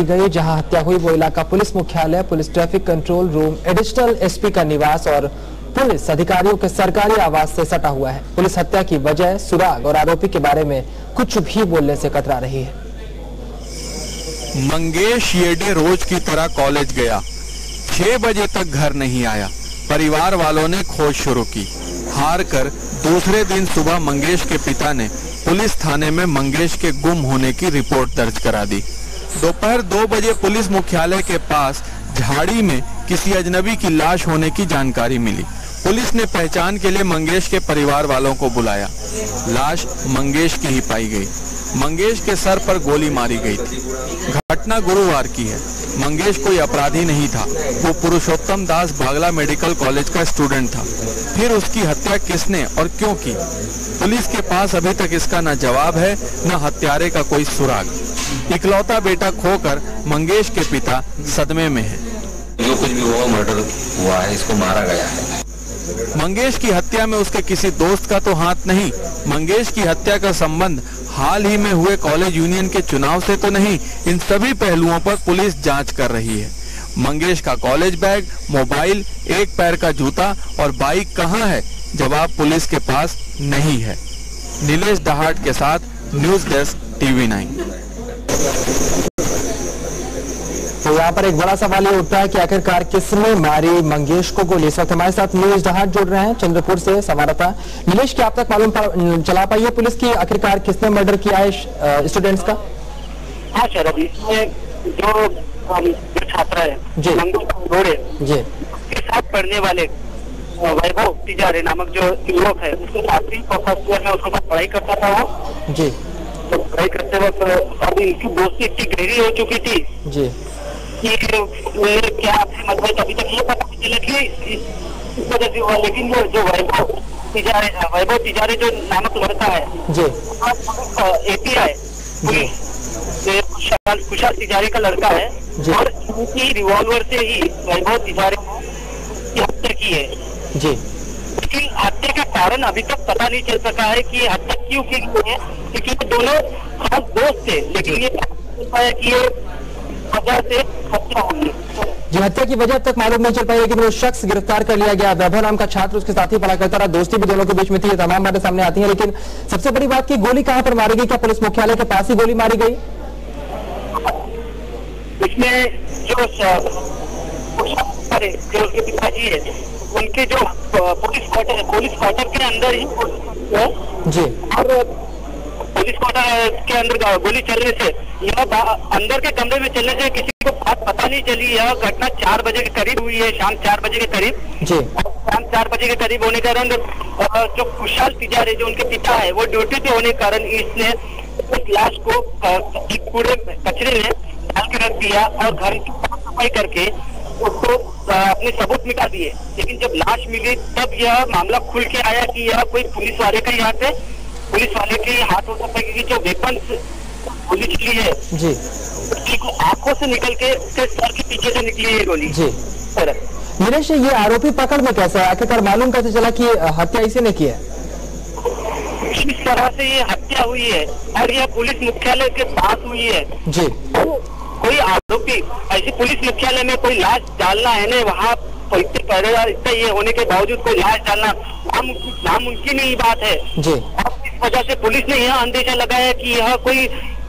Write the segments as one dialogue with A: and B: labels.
A: गई जहां हत्या हुई वो इलाका पुलिस मुख्यालय, police traffic control room, additional SP का निवास और पुलिस अधिकारियों के सरकारी आवास से सटा हुआ है। पुलिस हत्या की वजह, सुराग और आरोपी के बारे में कुछ भी बोलने से कतरा रही है।
B: मंगेश येडे रोज की तरह कॉलेज गया, 6 बजे तक घर नहीं आया। परिवार वालों ने खोज शुरू की। हार कर दूसरे दिन सुबह मंगेश के पिता ने पुलिस थाने में मंगेश के गुम होने की रिपोर्ट दर्ज करा दी। दोपहर 2 बजे पुलिस मुख्यालय के पास झाड़ी में किसी अजनबी की लाश होने की जानकारी मिली। पुलिस ने पहचान के लिए मंगेश के परिवार वालों को बुलाया। लाश मंगेश की ही पाई गई। मंगेश के सर पर गोली मारी गई थी। घटना गुरुवार की है। मंगेश कोई अपराधी नहीं था, वो पुरुषोत्तम दास बागला मेडिकल कॉलेज का स्टूडेंट था। फिर उसकी हत्या किसने और क्यों की? पुलिस के पास अभी तक इसका न जवाब है न हत्यारे का कोई सुराग। इकलौता बेटा खोकर मंगेश के पिता सदमे में है।
C: जो कुछ भी हुआ मर्डर हुआ है, इसको मारा गया है।
B: मंगेश की हत्या में उसके किसी दोस्त का तो हाथ नहीं। मंगेश की हत्या का संबंध हाल ही में हुए कॉलेज यूनियन के चुनाव से तो नहीं। इन सभी पहलुओं पर पुलिस जांच कर रही है। मंगेश का कॉलेज बैग, मोबाइल, एक पैर का जूता और बाइक कहां है? जवाब पुलिस के पास नहीं है। नीलेश दहाट के साथ न्यूज डेस्क TV9।
A: तो यहाँ पर एक बड़ा सवाल ये उठता है कि आखिरकार किसने मारी मंगेश को गोली। इस वक्त हमारे साथ नीलेश दहाट जुड़ रहे हैं चंद्रपुर से संवाददाता। नीलेश, क्या आप तक मालूम चला पाई है पुलिस की आखिरकार किसने मर्डर किया है स्टूडेंट्स का?
D: हाँ शरद, इसमें जो छात्रा है जी के साथ पढ़ने वाले वैभव तिजारे नामक जो युवक है, उसके साथ ही फर्स्ट ईयर में उसके साथ पढ़ाई करता था वो जी। तो पढ़ाई करते वक्त अभी इनकी दोस्ती इतनी गहरी हो चुकी थी जी कि क्या मतलब अभी तक ये पता नहीं चला कि इस वजह से हुआ। लेकिन वो जो वैभव तिजारे जो नामक लड़का है जी, API कुशाल तिजारे का लड़का है और उनकी रिवॉल्वर से ही वैभव तिजारे की हत्या की है जी। लेकिन हत्या का कारण अभी तक पता नहीं चल सका है कि हत्या क्यों की गई है, क्योंकि वो दोनों खास दोस्त थे। लेकिन ये चल पाया कि ये वजह से हत्या हुई
A: जी। हत्या की वजह तक मालूम नहीं चल पाई, लेकिन वो शख्स गिरफ्तार कर लिया गया। वैभव नाम का छात्र उसके साथ ही पढ़ा करता रहा, दोस्ती भी दोनों के बीच में थी। ये तमाम बातें सामने आती हैं। लेकिन सबसे बड़ी बात की गोली कहां पर मारी गई? क्या पुलिस मुख्यालय के पास ही गोली मारी गई?
D: इसमें जो उसके पिताजी है, उनके जो पुलिस क्वार्टर के अंदर ही जी, और पुलिस क्वार्टर के अंदर गोली चलने से यह अंदर के कमरे में चलने से किसी को बात पता नहीं चली। यह घटना 4 बजे के करीब हुई है, शाम 4 बजे के करीब जी। शाम 4 बजे के करीब होने के कारण जो कुशाल तिजारे जो उनके पिता है वो ड्यूटी पे होने के कारण इसने उस लाश को कूड़े कचरे में डाल के रख दिया और घर की साफ सफाई करके उसको अपने सबूत मिटा दिए। लेकिन जब लाश मिली तब यह मामला खुल के आया कि यह कोई पुलिस वाले का ही हाथ है, पुलिस वाले के हाथ हो सकता है, क्योंकि जो वेपन गोली चली है जी, उसकी आंखों से निकल के उसके सर के पीछे से निकली है गोली जी।
A: नीलेश, ये आरोपी पकड़ में कैसा है? आखिरकार मालूम कैसे चला कि हत्या इसी ने की है?
D: इस तरह से ये हत्या हुई है और यह पुलिस मुख्यालय के पास हुई है जी। तो कोई आरोपी ऐसी पुलिस मुख्यालय में कोई लाश डालना है ना, वहाँ इतना ये होने के बावजूद कोई लाश डालना नामुमकिन ही बात है जी। और इस वजह से पुलिस ने यह अंदेशा लगाया कि यह कोई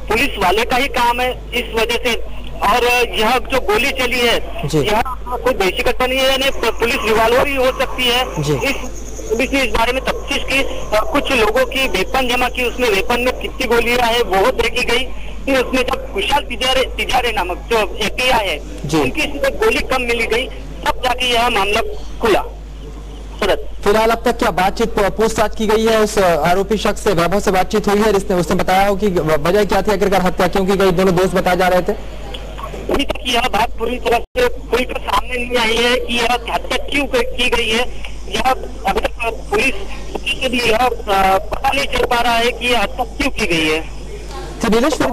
D: पुलिस वाले का ही काम है इस वजह से। और यह जो गोली चली है यह कोई देशी घटना नहीं है, यानी पुलिस रिवॉल्वर ही हो सकती है। पुलिस ने इस बारे में तफ्तीश की और कुछ लोगों की वेपन जमा की। उसमें वेपन में कितनी गोलियां है वो देखी गई। फिर उसमें जब कुशाल तिजारे नामक जो API है उनकी इसमें गोली कम मिली गई, तब जाके यह मामला खुला।
A: फिलहाल अब तक क्या बातचीत पूछताछ की गई है? उस आरोपी शख्स से, वैभव से बातचीत हुई है? उसने बताया हो कि वजह क्या थी, आखिरकार हत्या क्यों की गई? दोनों दोस्त बताए जा रहे थे।
D: अभी तक यह बात पूरी तरह से खुलकर सामने नहीं आई है कि यह हत्या क्यों की गई है। यह अभी तक पुलिस के भी यह पता नहीं चल पा रहा है कि यह हत्या क्यों की गई है।
A: तो नीलेश, फिर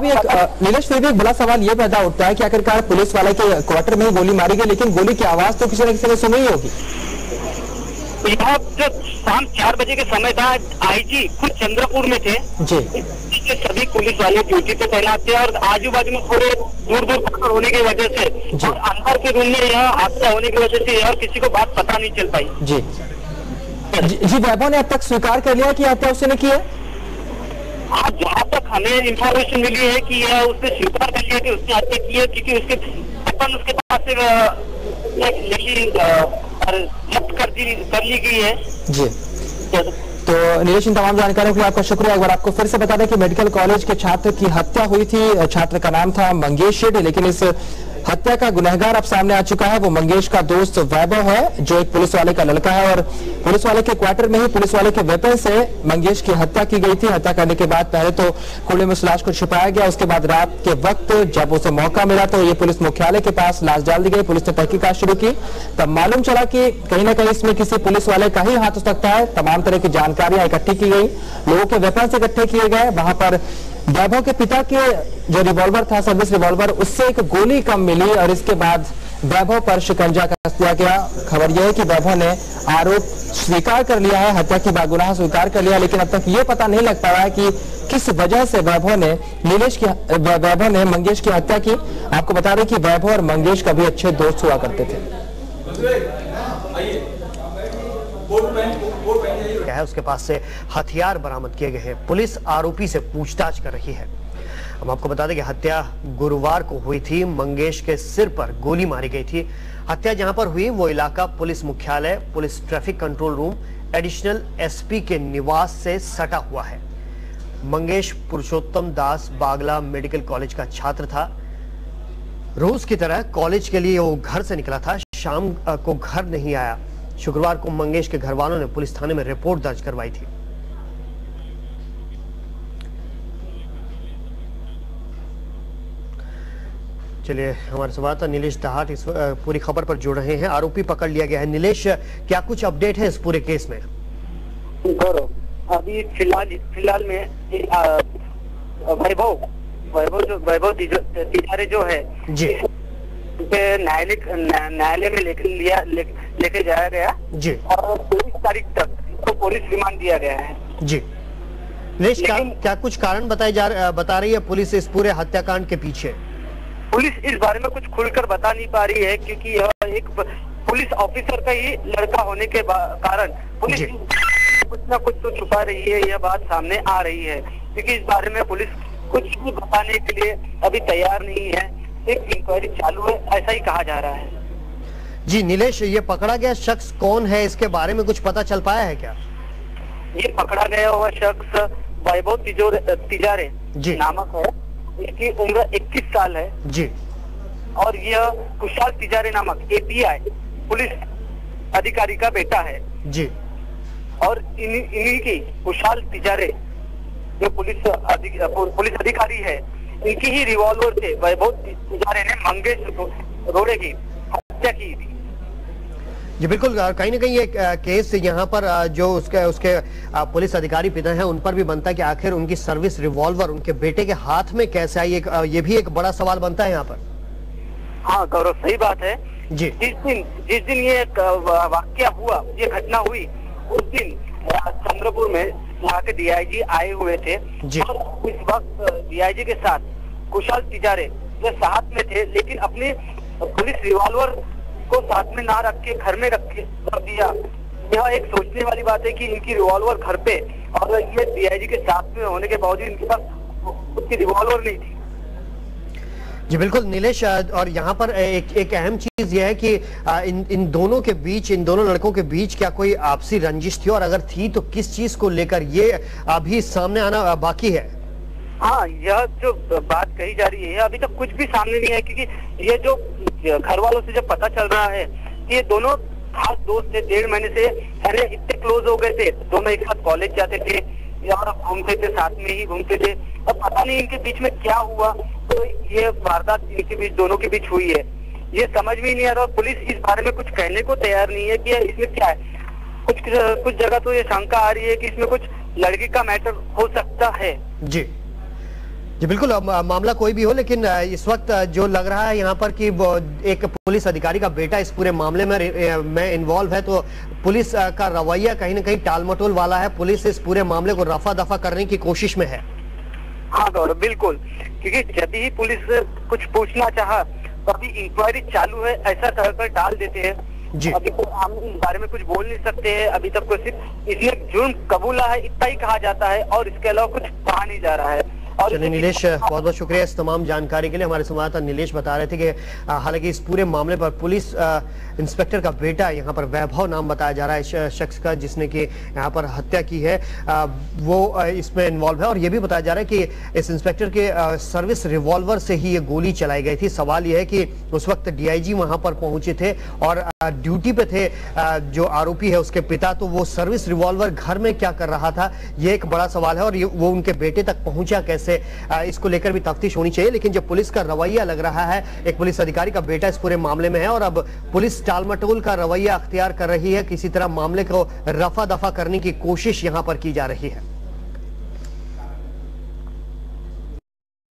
A: भी एक बड़ा सवाल ये पैदा होता है कि आखिरकार पुलिस वाले के क्वार्टर में ही गोली मारी गई, लेकिन गोली की आवाज तो किसी न किसी ने सुनी ही होगी।
D: यहाँ जो शाम 4 बजे के समय था, IG खुद चंद्रपुर में थे जी। के सभी पुलिस वाले ड्यूटी पे तैनात थे और आजू बाजू में थोड़े दूर दूर होने की वजह से और अंदर के रूम में यह हादसा होने की वजह से और किसी को बात पता नहीं चल पाई।
A: जी वैभव ने अब तक स्वीकार कर लिया कि हत्या उसने की है?
D: हाँ, जहाँ तक हमें इंफॉर्मेशन मिली है कि यह उसने स्वीकार कर लिया कि उसने हत्या की है, क्योंकि उसके वेपन उसके पास से जब्त कर ली गई है।
A: जी तो नीलेश, इन तमाम जानकारियों के लिए आपका शुक्रिया। एक बार आपको फिर से बता दें कि मेडिकल कॉलेज के छात्र की हत्या हुई थी। छात्र का नाम था मंगेश शेट्टी, लेकिन इस हत्या का गुनहगार अब सामने आ चुका है। वो मंगेश का दोस्त वैभव है, जो एक पुलिस वाले का लड़का है, और पुलिस वाले के क्वार्टर में ही पुलिस वाले के वेपन से मंगेश की हत्या की गई थी। हत्या करने के बाद पहले तो कूड़े में उस लाश को छिपाया गया, उसके बाद रात के वक्त जब उसे मौका मिला तो ये पुलिस मुख्यालय के पास लाश डाल दी गई। पुलिस ने तहकीकात शुरू की, तब मालूम चला कि कहीं ना कहीं इसमें किसी पुलिस वाले का ही हाथ हो सकता है। तमाम तरह की जानकारियां इकट्ठी की गई, लोगों के वेपन से इकट्ठे किए गए। वहां पर वैभव के पिता के जो रिवॉल्वर था, सर्विस रिवॉल्वर, उससे एक गोली कम मिली और इसके बाद वैभव पर शिकंजा कस दिया गया। खबर यह है कि वैभव ने आरोप स्वीकार कर लिया है, हत्या की बागुनाह स्वीकार कर लिया, लेकिन अब तक ये पता नहीं लग पाया कि किस वजह से वैभव ने मंगेश की हत्या की। आपको बता दें कि वैभव और मंगेश कभी अच्छे दोस्त हुआ करते थे।
E: है उसके पास से हथियार बरामद किए गए हैं। पुलिस आरोपी से पूछताछ कर रही है। हम आपको बता दें कि हत्या गुरुवार को हुई थी। मंगेश के सिर पर गोली मारी गई थी। हत्या जहां पर हुई वो इलाका पुलिस मुख्यालय, police traffic control room, additional SP के निवास से सटा हुआ है। मंगेश पुरुषोत्तम दास बागला मेडिकल कॉलेज का छात्र था। रोज की तरह कॉलेज के लिए वो घर से निकला था, शाम को घर नहीं आया। शुक्रवार को मंगेश के घर वालों ने पुलिस थाने में रिपोर्ट दर्ज करवाई थी। चलिए, हमारे संवाददाता नीलेश दहाट इस पूरी खबर पर जुड़ रहे हैं। आरोपी पकड़ लिया गया है। नीलेश, क्या कुछ अपडेट है इस पूरे केस में?
D: अभी फिलहाल में वैभव तिजारे जो है
E: जी,
D: न्यायालय में लेके जाया गया जी, और 23 तारीख तक तो पुलिस रिमांड दिया गया है
E: जी। नीलेश, क्या कुछ कारण बता रही है पुलिस इस पूरे हत्याकांड के पीछे?
D: पुलिस इस बारे में कुछ खुलकर बता नहीं पा रही है, क्योंकि यह एक पुलिस ऑफिसर का ही लड़का होने के कारण पुलिस कुछ ना कुछ तो छुपा रही है। यह बात सामने आ रही है, क्योंकि इस बारे में पुलिस कुछ भी बताने के लिए अभी तैयार नहीं है। एक इंक्वायरी चालू है, ऐसा ही कहा जा रहा है।
E: जी नीलेश, ये पकड़ा गया शख्स कौन है, इसके बारे में कुछ पता चल पाया है क्या?
D: ये पकड़ा गया हुआ शख्स वैभव तिजारे नामक है। इसकी उम्र 21 साल है
E: जी,
D: और यह कुशाल तिजारे नामक एपीआई पुलिस अधिकारी का बेटा है
E: जी।
D: और इन्हीं की कुशाल तिजारे जो पुलिस अधिकारी है, इनकी ही रिवॉल्वर से वैभव तिजारे ने मंगेश रोड़े की हत्या की थी।
E: जी बिल्कुल, कहीं ना कहीं ये केस यहाँ पर जो उसके पुलिस अधिकारी पिता हैं उन पर भी बनता है कि आखिर उनकी सर्विस रिवॉल्वर उनके बेटे के हाथ में कैसे आई। ये भी एक बड़ा सवाल बनता है यहाँ पर।
D: हाँ गौरव, सही बात है
E: जी।
D: जिस दिन ये वाकया हुआ, ये घटना हुई, उस दिन चंद्रपुर में वहाँ के डीआईजी आए हुए थे जी। और इस वक्त डीआईजी के साथ कुशाल तिजारे जो साथ में थे, लेकिन अपनी पुलिस रिवॉल्वर को साथ में ना रख के घर में रख दिया। यह एक सोचने वाली बात है कि इनकी रिवॉल्वर घर पे, और ये डीआईजी के साथ में होने के बावजूद इनके पास उसकी रिवॉल्वर नहीं थी।
E: जी बिल्कुल नीलेश, और यहाँ पर एक अहम चीज यह है कि इन दोनों के बीच, इन दोनों लड़कों के बीच क्या कोई आपसी रंजिश थी, और अगर थी तो किस चीज को लेकर, ये अभी सामने आना बाकी है।
D: हाँ, यह जो बात कही जा रही है अभी तक कुछ भी सामने नहीं है, क्योंकि ये जो घर वालों से जब पता चल रहा है कि ये दोनों खास दोस्त थे, 1.5 महीने से अरे इतने क्लोज हो गए थे, दोनों एक साथ कॉलेज जाते थे और घूमते थे, साथ में ही घूमते थे। अब पता नहीं इनके बीच में क्या हुआ, तो ये वारदात इनके बीच, दोनों के बीच हुई है। ये समझ में नहीं आ रहा। पुलिस इस बारे में कुछ कहने को तैयार नहीं है कि इसमें क्या है। कुछ जगह तो ये शंका आ रही है कि इसमें कुछ लड़की का मैटर हो सकता है।
E: जी बिल्कुल, मामला कोई भी हो, लेकिन इस वक्त जो लग रहा है यहाँ पर कि एक पुलिस अधिकारी का बेटा इस पूरे मामले में इन्वॉल्व है, तो पुलिस का रवैया कहीं ना कहीं टालमटोल वाला है। पुलिस इस पूरे मामले को रफा दफा करने की कोशिश में है।
D: हाँ गौरव, बिल्कुल, क्योंकि जब ही पुलिस कुछ पूछना चाहा तो अभी इंक्वायरी चालू है ऐसा कहकर डाल देते हैं। अभी तो हम इस बारे में कुछ बोल नहीं सकते हैं, अभी तक तो सिर्फ इसने जुर्म कबूला है इतना ही कहा जाता है और इसके अलावा कुछ कहा नहीं जा रहा है।
E: चलिए नीलेश, बहुत बहुत शुक्रिया इस तमाम जानकारी के लिए। हमारे संवाददाता नीलेश बता रहे थे कि हालांकि इस पूरे मामले पर पुलिस इंस्पेक्टर का बेटा यहाँ पर वैभव नाम बताया जा रहा है इस शख्स का जिसने कि यहाँ पर हत्या की है, वो इसमें इन्वॉल्व है। और ये भी बताया जा रहा है कि इस इंस्पेक्टर के सर्विस रिवॉल्वर से ही ये गोली चलाई गई थी। सवाल यह है कि उस वक्त डीआईजी वहां पर पहुंचे थे और ड्यूटी पे थे जो आरोपी है उसके पिता, तो वो सर्विस रिवॉल्वर घर में क्या कर रहा था ये एक बड़ा सवाल है और वो उनके बेटे तक पहुंचा कैसे, इसको लेकर भी तफ्तीश होनी चाहिए। लेकिन जो पुलिस का रवैया लग रहा है, एक पुलिस अधिकारी का बेटा इस पूरे मामले में है और अब पुलिस टालमटोल का रवैया अख्तियार कर रही है, किसी तरह मामले को रफा दफा करने की कोशिश यहां पर की जा रही है।